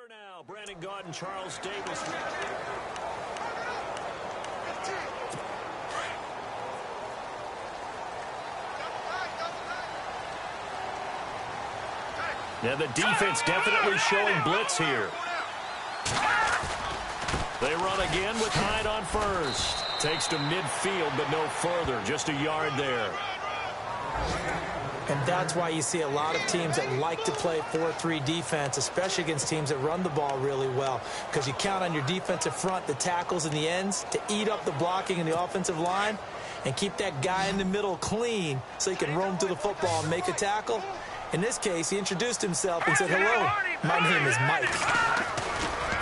now, Brandon Gaunt and Charles Davis. Yeah, the defense definitely showing blitz here. They run again with Hyde on first. Takes to midfield, but no further. Just a yard there. And that's why you see a lot of teams that like to play 4-3 defense, especially against teams that run the ball really well, because you count on your defensive front, the tackles and the ends, to eat up the blocking in the offensive line and keep that guy in the middle clean so he can roam to the football and make a tackle. In this case, he introduced himself and said, "Hello, my name is Mike."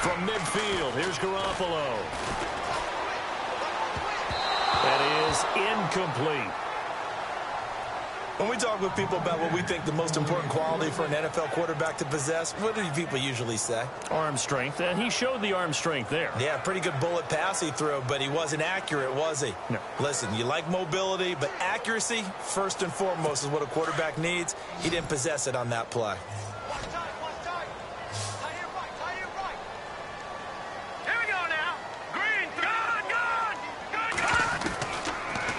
From midfield, here's Garoppolo. That is incomplete. When we talk with people about what we think the most important quality for an NFL quarterback to possess, what do people usually say? Arm strength, and he showed the arm strength there. Yeah, pretty good bullet pass he threw, but he wasn't accurate, was he? No. Listen, you like mobility, but accuracy, first and foremost, is what a quarterback needs. He didn't possess it on that play.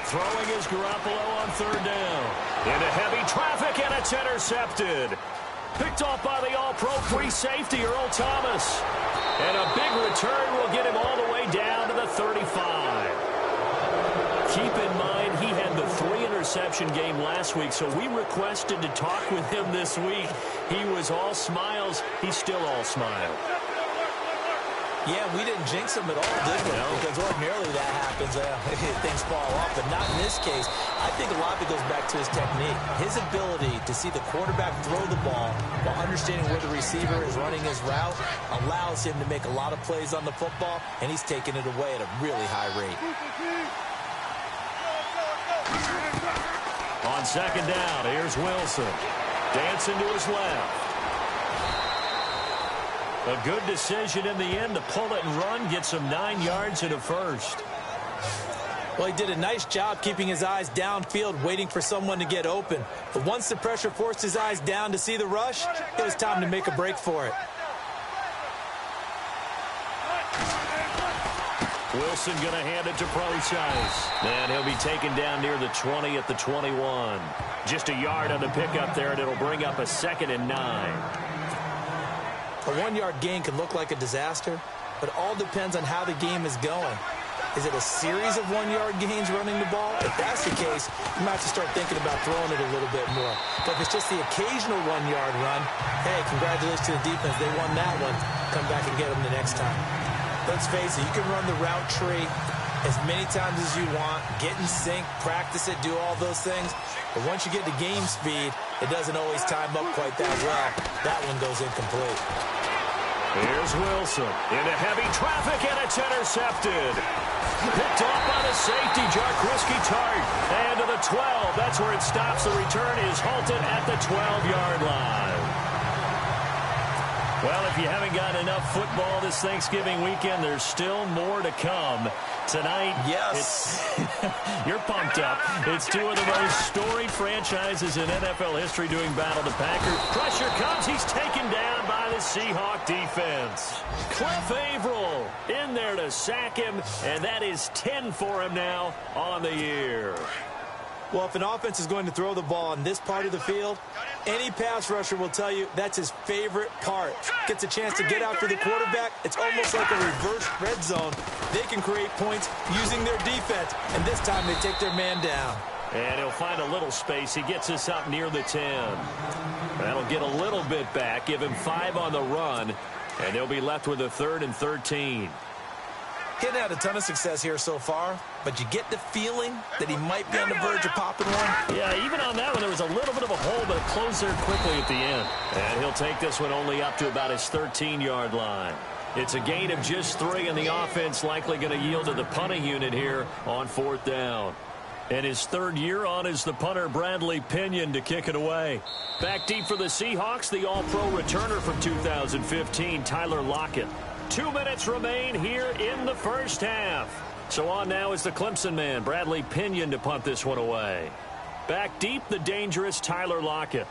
Throwing is Garoppolo on third down. Into heavy traffic, and it's intercepted. Picked off by the all-pro free safety, Earl Thomas. And a big return will get him all the way down to the 35. Keep in mind, he had the 3-interception game last week, so we requested to talk with him this week. He was all smiles. He's still all smiles. Yeah, we didn't jinx him at all, did we? No. Because ordinarily that happens. Things fall off, but not in this case. I think a lot of it goes back to his technique. His ability to see the quarterback throw the ball while understanding where the receiver is running his route allows him to make a lot of plays on the football, and he's taking it away at a really high rate. On second down, here's Wilson. Dancing to his left. A good decision in the end to pull it and run, get some 9 yards and a first. Well, he did a nice job keeping his eyes downfield, waiting for someone to get open. But once the pressure forced his eyes down to see the rush, it was time to make a break for it. Wilson going to hand it to Procise. And he'll be taken down near the 20 at the 21. Just a yard on the pickup there, and it'll bring up a 2nd and 9. A 1-yard gain can look like a disaster, but all depends on how the game is going. Is it a series of 1-yard gains running the ball? If that's the case, you might have to start thinking about throwing it a little bit more. But if it's just the occasional 1-yard run, hey, congratulations to the defense. They won that one. Come back and get them the next time. Let's face it, you can run the route tree as many times as you want, get in sync, practice it, do all those things. But once you get to game speed, it doesn't always time up quite that well. That one goes incomplete. Here's Wilson into heavy traffic, and it's intercepted. Picked off by the safety, Jarquiski Tart. And to the 12. That's where it stops. The return is halted at the 12-yard line. Well, if you haven't got enough football this Thanksgiving weekend, there's still more to come. Tonight, yes, you're pumped up. It's two of the most storied franchises in NFL history doing battle. The Packers. Pressure comes. He's taken down by the Seahawk defense. Cliff Averill in there to sack him, and that is 10 for him now on the year. Well, if an offense is going to throw the ball on this part of the field, any pass rusher will tell you that's his favorite part. Gets a chance to get after the quarterback. It's almost like a reverse red zone. They can create points using their defense, and this time they take their man down. And he'll find a little space. He gets us up near the 10. That'll get a little bit back, give him 5 on the run, and they'll be left with a 3rd and 13. He hasn't had a ton of success here so far, but you get the feeling that he might be on the verge of popping one. Yeah, even on that one, there was a little bit of a hole, but it closed there quickly at the end. And he'll take this one only up to about his 13-yard line. It's a gain of just 3, and the offense likely going to yield to the punting unit here on 4th down. And his 3rd year on is the punter, Bradley Pinion, to kick it away. Back deep for the Seahawks, the all-pro returner from 2015, Tyler Lockett. 2 minutes remain here in the first half. So on now is the Clemson man, Bradley Pinion, to punt this one away. Back deep, the dangerous Tyler Lockett.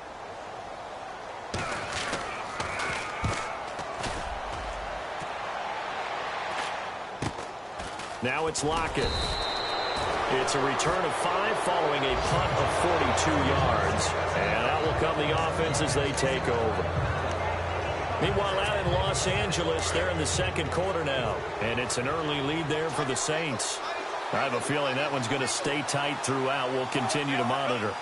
Now it's Lockett. It's a return of 5 following a punt of 42 yards. And out will come the offense as they take over. Meanwhile, out in Los Angeles, they're in the second quarter now. And it's an early lead there for the Saints. I have a feeling that one's going to stay tight throughout. We'll continue to monitor.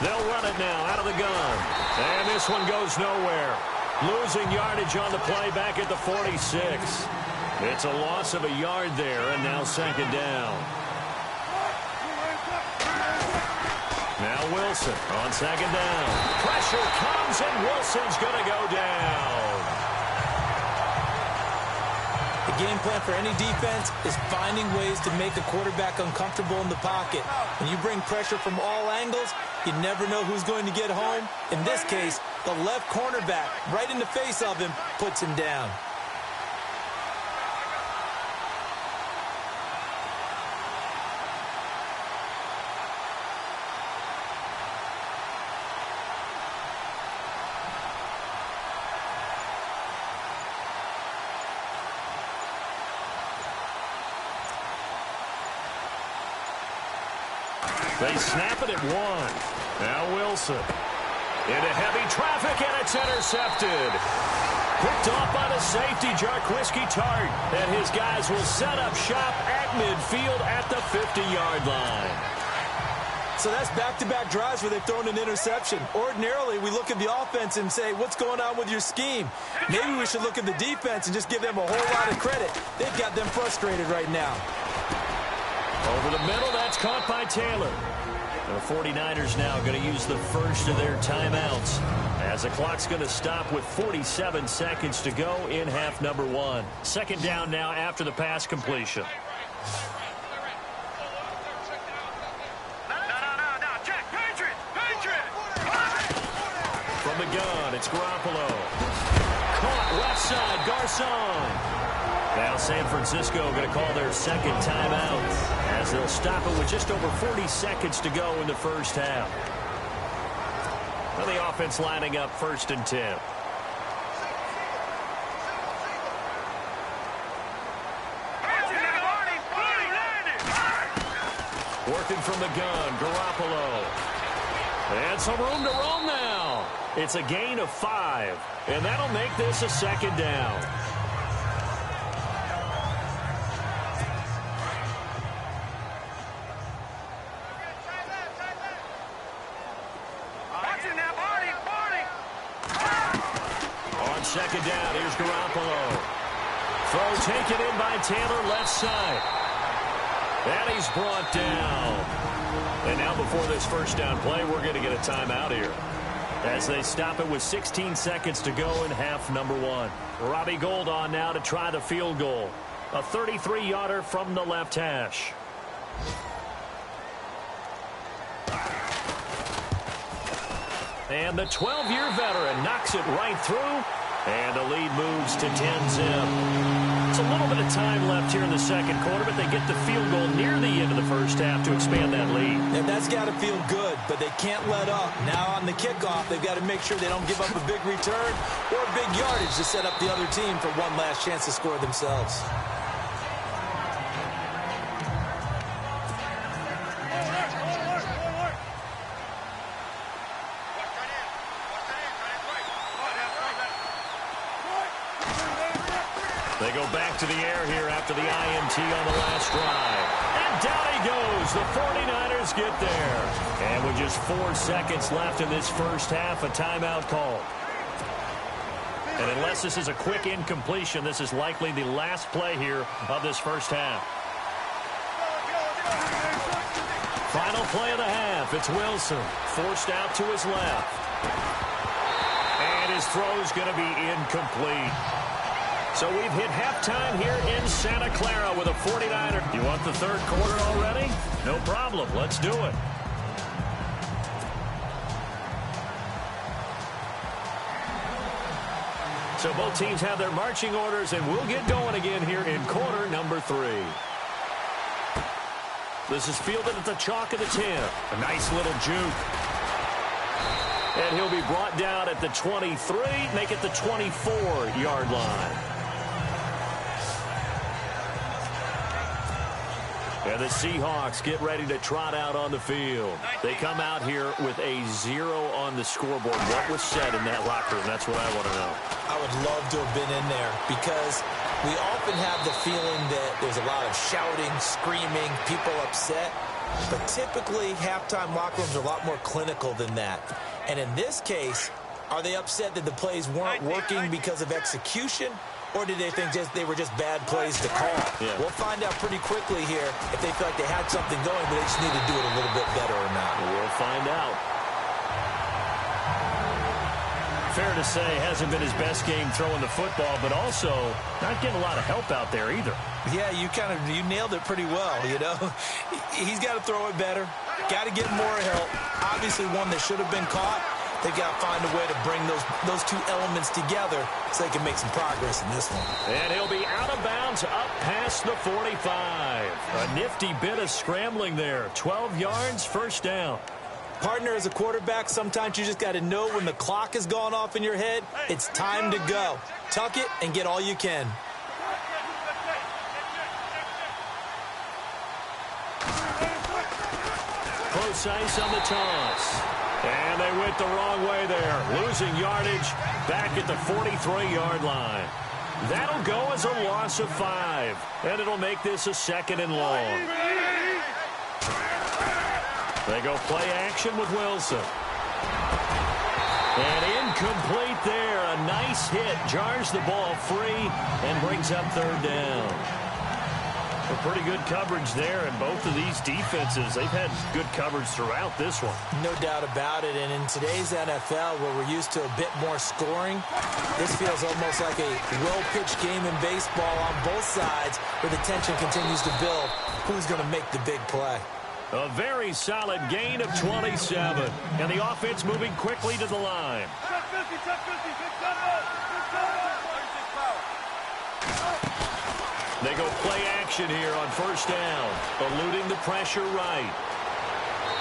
They'll run it now out of the gun. And this one goes nowhere. Losing yardage on the play back at the 46. It's a loss of a yard there, and now second down. Now Wilson on second down. Pressure comes, and Wilson's going to go down. The game plan for any defense is finding ways to make a quarterback uncomfortable in the pocket. When you bring pressure from all angles, you never know who's going to get home. In this case, the left cornerback, right in the face of him, puts him down. They snap it at 1. Now Wilson. Into heavy traffic, and it's intercepted. Picked off by the safety, Jarquiski Tart. And his guys will set up shop at midfield at the 50-yard line. So that's back-to-back drives where they've thrown an interception. Ordinarily, we look at the offense and say, what's going on with your scheme? Maybe we should look at the defense and just give them a whole lot of credit. They've got them frustrated right now. Over the middle, that's caught by Taylor. The 49ers now going to use the first of their timeouts as the clock's going to stop with 47 seconds to go in half number 1. Second down now after the pass completion. From the gun, it's Garoppolo. Caught left side, Garcon. Now San Francisco going to call their second timeout as they'll stop it with just over 40 seconds to go in the first half. Well, the offense lining up 1st and 10. Working from the gun, Garoppolo. And some room to roam now. It's a gain of 5, and that'll make this a second down. Second down, here's Garoppolo. Throw taken in by Taylor, left side. And he's brought down. And now before this first down play, we're going to get a timeout here as they stop it with 16 seconds to go in half number 1. Robbie Gould on now to try the field goal. A 33-yarder from the left hash. And the 12-year veteran knocks it right through. And the lead moves to 10-zip. It's a little bit of time left here in the second quarter, but they get the field goal near the end of the first half to expand that lead. And that's got to feel good, but they can't let up. Now on the kickoff, they've got to make sure they don't give up a big return or big yardage to set up the other team for one last chance to score themselves. They go back to the air here after the INT on the last drive. And down he goes. The 49ers get there. And with just 4 seconds left in this first half, a timeout call. And unless this is a quick incompletion, this is likely the last play here of this first half. Final play of the half. It's Wilson. Forced out to his left. And his throw's going to be incomplete. So we've hit halftime here in Santa Clara with a 49er. You want the third quarter already? No problem. Let's do it. So both teams have their marching orders, and we'll get going again here in quarter number 3. This is fielded at the chalk of the 10. A nice little juke. And he'll be brought down at the 23, make it the 24-yard line. And the Seahawks get ready to trot out on the field. They come out here with a 0 on the scoreboard. What was said in that locker room? That's what I want to know. I would love to have been in there because we often have the feeling that there's a lot of shouting, screaming, people upset. But typically, halftime locker rooms are a lot more clinical than that. And in this case, are they upset that the plays weren't working because of execution? Or did they think they were just bad plays to call? Yeah. We'll find out pretty quickly here if they feel like they had something going, but they just need to do it a little bit better or not. We'll find out. Fair to say, hasn't been his best game throwing the football, but also not getting a lot of help out there either. Yeah, you nailed it pretty well, you know. He's got to throw it better. Got to get more help. Obviously one that should have been caught. They've got to find a way to bring those two elements together so they can make some progress in this one. And he'll be out of bounds up past the 45. A nifty bit of scrambling there. 12 yards, first down. Partner, as a quarterback, sometimes you just got to know when the clock has gone off in your head, it's time to go. Tuck it and get all you can. Close ice on the toss. And they went the wrong way there. Losing yardage back at the 43-yard line. That'll go as a loss of 5. And it'll make this a 2nd and long. They go play action with Wilson. And incomplete there. A nice hit. Jars the ball free and brings up 3rd down. A pretty good coverage there, and both of these defenses, they've had good coverage throughout this one. No doubt about it, and in today's NFL, where we're used to a bit more scoring, this feels almost like a well-pitched game in baseball on both sides, where the tension continues to build. Who's going to make the big play? A very solid gain of 27, and the offense moving quickly to the line. They go play action here on 1st down, eluding the pressure right.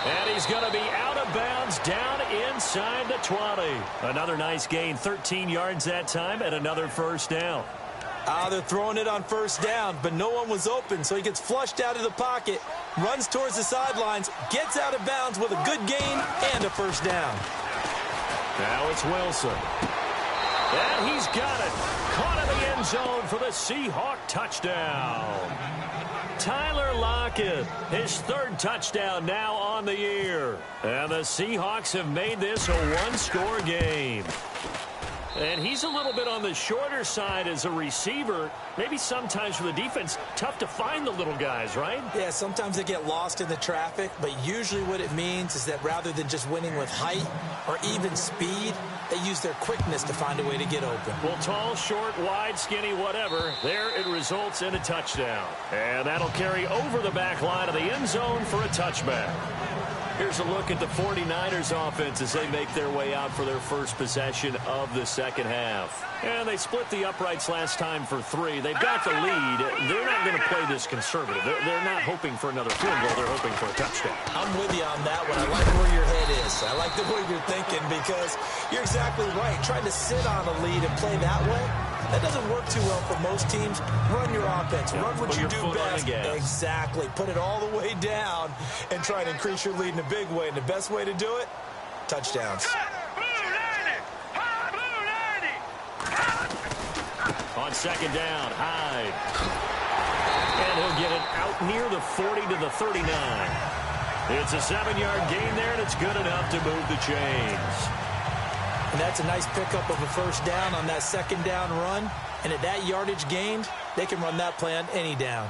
And he's going to be out of bounds down inside the 20. Another nice gain, 13 yards that time, and another 1st down. They're throwing it on 1st down, but no one was open, so he gets flushed out of the pocket, runs towards the sidelines, gets out of bounds with a good gain and a 1st down. Now it's Wilson. And he's got it. Caught in the end zone for the Seahawk touchdown. Tyler Lockett, his 3rd touchdown now on the year. And the Seahawks have made this a 1-score game. And he's a little bit on the shorter side as a receiver. Maybe sometimes for the defense, tough to find the little guys, right? Yeah, sometimes they get lost in the traffic, but usually what it means is that rather than just winning with height or even speed, they use their quickness to find a way to get open. Well, tall, short, wide, skinny, whatever, there it results in a touchdown. And that'll carry over the back line of the end zone for a touchback. Here's a look at the 49ers offense as they make their way out for their first possession of the 2nd half. And they split the uprights last time for 3. They've got the lead. They're not going to play this conservative. They're not hoping for another field goal. They're hoping for a touchdown. I'm with you on that one. I like where your head is. I like the way you're thinking because you're exactly right. Trying to sit on a lead and play that way, that doesn't work too well for most teams. Run your offense. Run what you do best. Exactly. Put it all the way down and try to increase your lead in a big way. And the best way to do it, touchdowns. On 2nd down, Hyde. And he'll get it out near the 40 to the 39. It's a 7-yard gain there, and it's good enough to move the chains. And that's a nice pickup of a 1st down on that 2nd down run. And at that yardage gained, they can run that play on any down.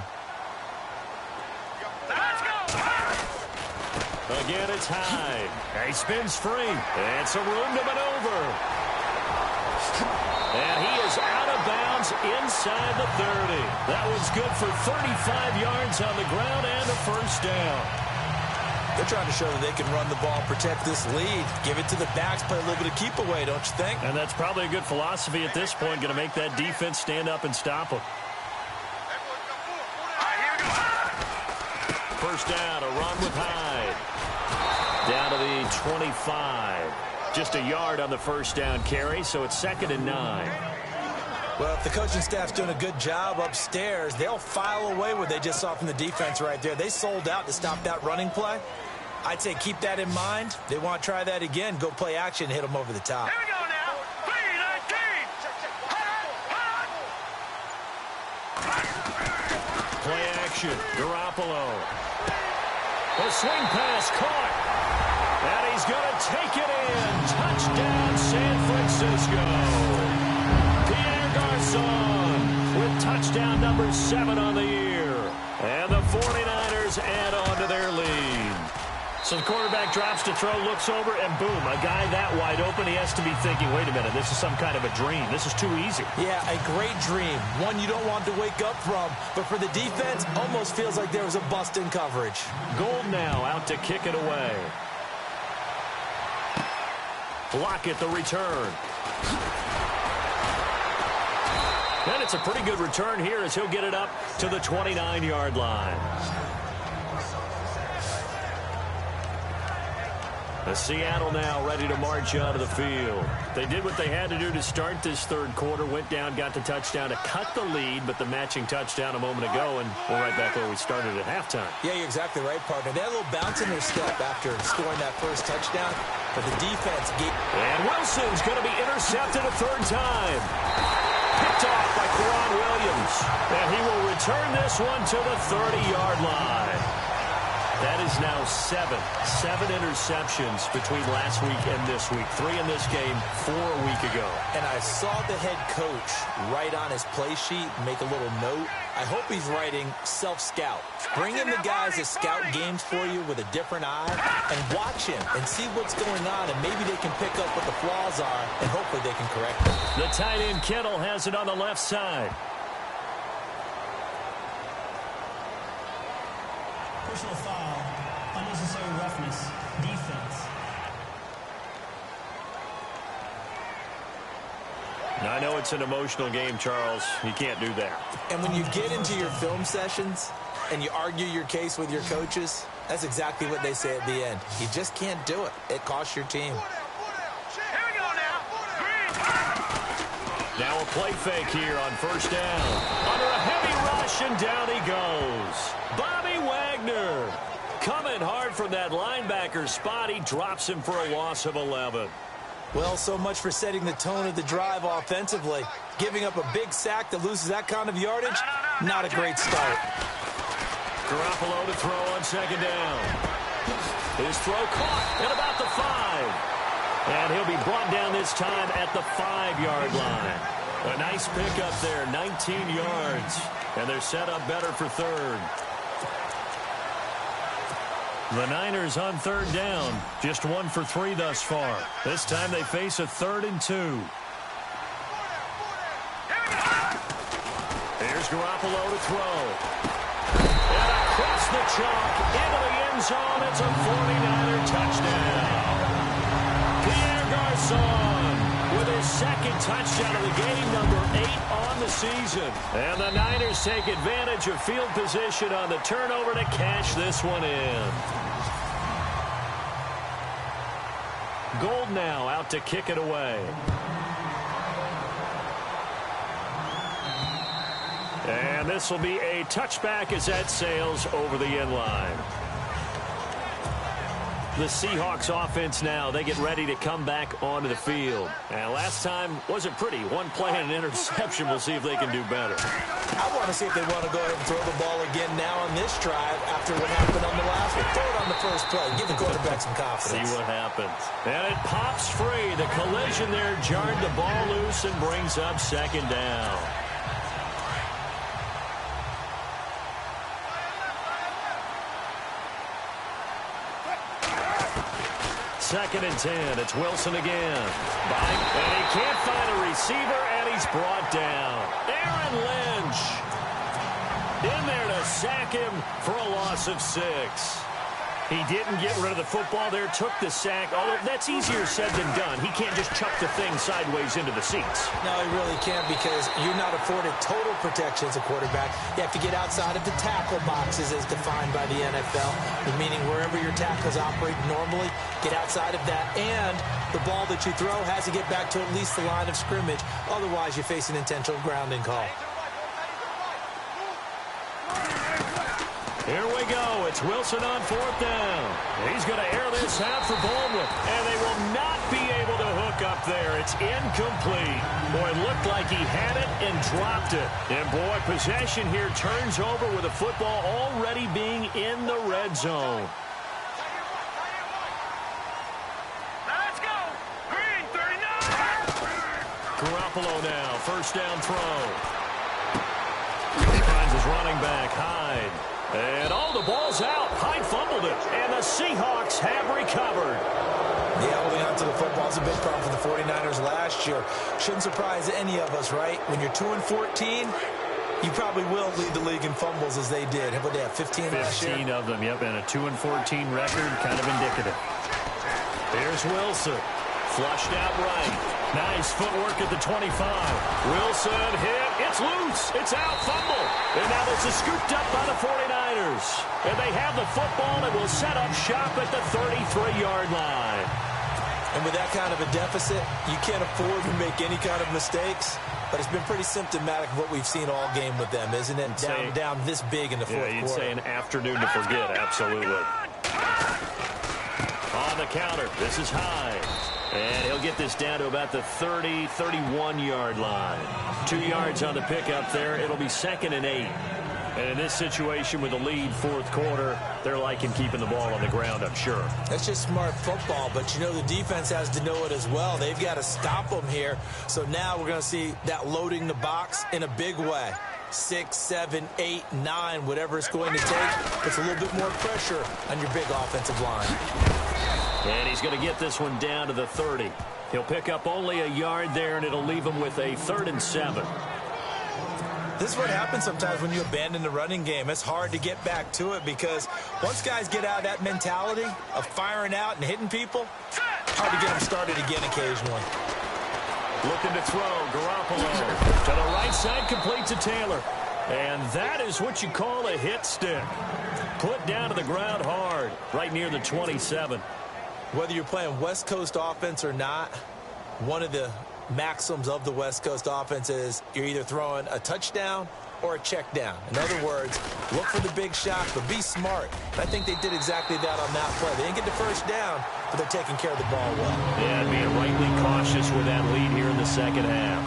Again, it's Hyde. He spins free. And some room to maneuver. And he is out of bounds inside the 30. That one's good for 35 yards on the ground and a 1st down. They're trying to show that they can run the ball, protect this lead, give it to the backs, play a little bit of keep away, don't you think? And that's probably a good philosophy at this point, going to make that defense stand up and stop them. 1st down, a run with Hyde. Down to the 25. Just a yard on the 1st down carry, so it's 2nd and 9. Well, if the coaching staff's doing a good job upstairs, they'll file away what they just saw from the defense right there. They sold out to stop that running play. I'd say keep that in mind. They want to try that again. Go play action, hit them over the top. Here we go now. 3-19. Play action. Garoppolo. The swing pass caught. And he's going to take it in. Touchdown, San Francisco. With touchdown number 7 on the year. And the 49ers add on to their lead. So the quarterback drops to throw, looks over, and boom, a guy that wide open, he has to be thinking, wait a minute, this is some kind of a dream. This is too easy. Yeah, a great dream. One you don't want to wake up from. But for the defense, almost feels like there was a bust in coverage. Gold now out to kick it away. Lockett the return. And it's a pretty good return here as he'll get it up to the 29-yard line. Seattle now ready to march out of the field. They did what they had to do to start this third quarter, went down, got the touchdown to cut the lead, but the matching touchdown a moment ago, and we're right back where we started at halftime. Yeah, you're exactly right, partner. They had a little bounce in their step after scoring that first touchdown, but the defense gave... And Wilson's going to be intercepted a third time. Picked off by Quran Williams. And he will return this one to the 30-yard line. That is now 7 interceptions between last week and this week. 3 in this game, 4 a week ago. And I saw the head coach write on his play sheet, make a little note. I hope he's writing self-scout. Bring in the guys that scout games for you with a different eye and watch him and see what's going on, and maybe they can pick up what the flaws are, and hopefully they can correct them. The tight end Kittle has it on the left side. Personal foul, unnecessary roughness, defense. Now, I know it's an emotional game, Charles. You can't do that. And when you get into your film sessions and you argue your case with your coaches, that's exactly what they say at the end. You just can't do it. It costs your team. Here we go now. Now a play fake here on first down. Under a heavy rush, and down he goes. Bobby Wagner coming hard from that linebacker spot. He drops him for a loss of 11. Well, so much for setting the tone of the drive offensively. Giving up a big sack that loses that kind of yardage, not a great start. Garoppolo to throw on second down. His throw caught at about the 5. And he'll be brought down this time at the 5-yard line. A nice pickup there, 19 yards. And they're set up better for third. The Niners on third down, just 1 for 3 thus far. This time they face a 3rd and 2. Here's Garoppolo to throw. And across the chalk, into the end zone, it's a 49er touchdown. Pierre Garçon with his 2nd touchdown of the game, number 8 on the season. And the Niners take advantage of field position on the turnover to cash this one in. Gold now out to kick it away. And this will be a touchback as that sails over the end line. The Seahawks offense now, they get ready to come back onto the field. And last time wasn't pretty. 1 play and an interception. We'll see if they can do better. I want to see if they want to go ahead and throw the ball again now on this drive after what happened on the last one. Throw it on the first play. Give the quarterback some confidence. See what happens. And it pops free. The collision there jarred the ball loose and brings up second down. Second and 10. It's Wilson again. And he can't find a receiver, and he's brought down. Aaron Lynch in there to sack him for a loss of 6. He didn't get rid of the football there, took the sack. Although that's easier said than done. He can't just chuck the thing sideways into the seats. No, he really can't because you're not afforded total protection as a quarterback. You have to get outside of the tackle boxes as defined by the NFL, meaning wherever your tackles operate normally, get outside of that. And the ball that you throw has to get back to at least the line of scrimmage. Otherwise, you face an intentional grounding call. Here we go. It's Wilson on 4th down. He's going to air this out for Baldwin. And they will not be able to hook up there. It's incomplete. Boy, it looked like he had it and dropped it. And, boy, possession here turns over with the football already being in the red zone. Let's go. Green 39. Garoppolo now. First down throw. He finds his running back, Hyde. And, the ball's out. Hyde fumbled it. And the Seahawks have recovered. Yeah, holding on to the football is a big problem for the 49ers last year. Shouldn't surprise any of us, right? When you're 2-14, you probably will lead the league in fumbles as they did. How about that, 15 last year? 15 of them, yep, and a 2-14 record, kind of indicative. Here's Wilson. Flushed out right. Nice footwork at the 25. Wilson hit. It's loose. It's out. Fumble. And now this is scooped up by the 49ers. And they have the football and will set up shop at the 33-yard line. And with that kind of a deficit, you can't afford to make any kind of mistakes. But it's been pretty symptomatic of what we've seen all game with them, isn't it? Down this big in the fourth quarter. Yeah, you'd say an afternoon to forget. Absolutely. On the counter, this is Hyde. And he'll get this down to about the 30, 31-yard line. 2 yards on the pickup there. It'll be 2nd and 8. And in this situation with the lead fourth quarter, they're liking keeping the ball on the ground, I'm sure. That's just smart football, but you know the defense has to know it as well. They've got to stop them here. So now we're going to see that loading the box in a big way. 6, 7, 8, 9, whatever it's going to take. Puts a little bit more pressure on your big offensive line. And he's going to get this one down to the 30. He'll pick up only a yard there, and it'll leave him with a 3rd and 7. This is what happens sometimes when you abandon the running game. It's hard to get back to it because once guys get out of that mentality of firing out and hitting people, hard to get them started again occasionally. Looking to throw, Garoppolo to the right side, complete to Taylor. And that is what you call a hit stick. Put down to the ground hard, right near the 27. Whether you're playing West Coast offense or not, one of the maxims of the West Coast offense is you're either throwing a touchdown or a check down. In other words, look for the big shot, but be smart. And I think they did exactly that on that play. They didn't get the first down, but they're taking care of the ball well. Yeah, being rightly cautious with that lead here in the second half.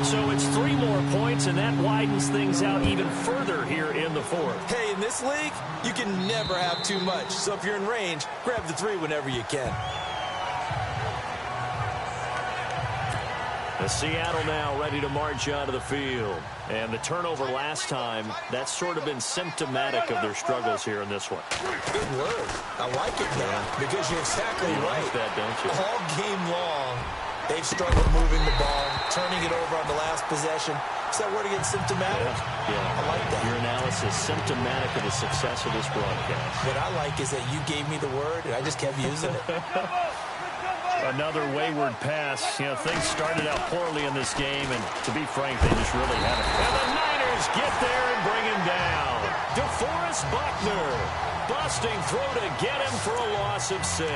So it's 3 more points, and that widens things out even further here in the fourth. Hey, in this league, you can never have too much. So if you're in range, grab the 3 whenever you can. Seattle now ready to march onto the field. And the turnover last time, that's sort of been symptomatic of their struggles here in this one. Good word. I like it now because you're exactly right. Like that, don't you? All game long, they've struggled moving the ball, turning it over on the last possession. Is that word again, symptomatic? Yeah. I like that. Your analysis, symptomatic of the success of this broadcast. What I like is that you gave me the word, and I just kept using it. Another wayward pass. You know, things started out poorly in this game, and to be frank, they just really haven't. And the Niners get there and bring him down. DeForest Buckner busting through to get him for a loss of 6.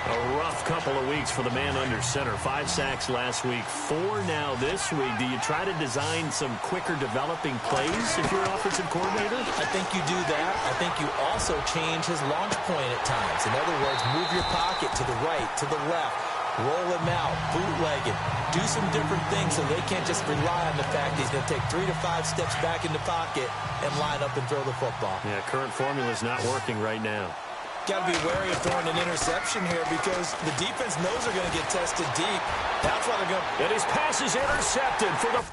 A rough couple of weeks for the man under center. 5 sacks last week, 4 now this week. Do you try to design some quicker developing plays if you're an offensive coordinator? I think you do that. I think you also change his launch point at times. In other words, move your pocket to the right, to the left, roll him out, bootleg him. Do some different things so they can't just rely on the fact he's going to take 3 to 5 steps back in the pocket and line up and throw the football. Yeah, current formula is not working right now. Got to be wary of throwing an interception here because the defense knows they're going to get tested deep. That's why they're going to... And his pass is intercepted for the...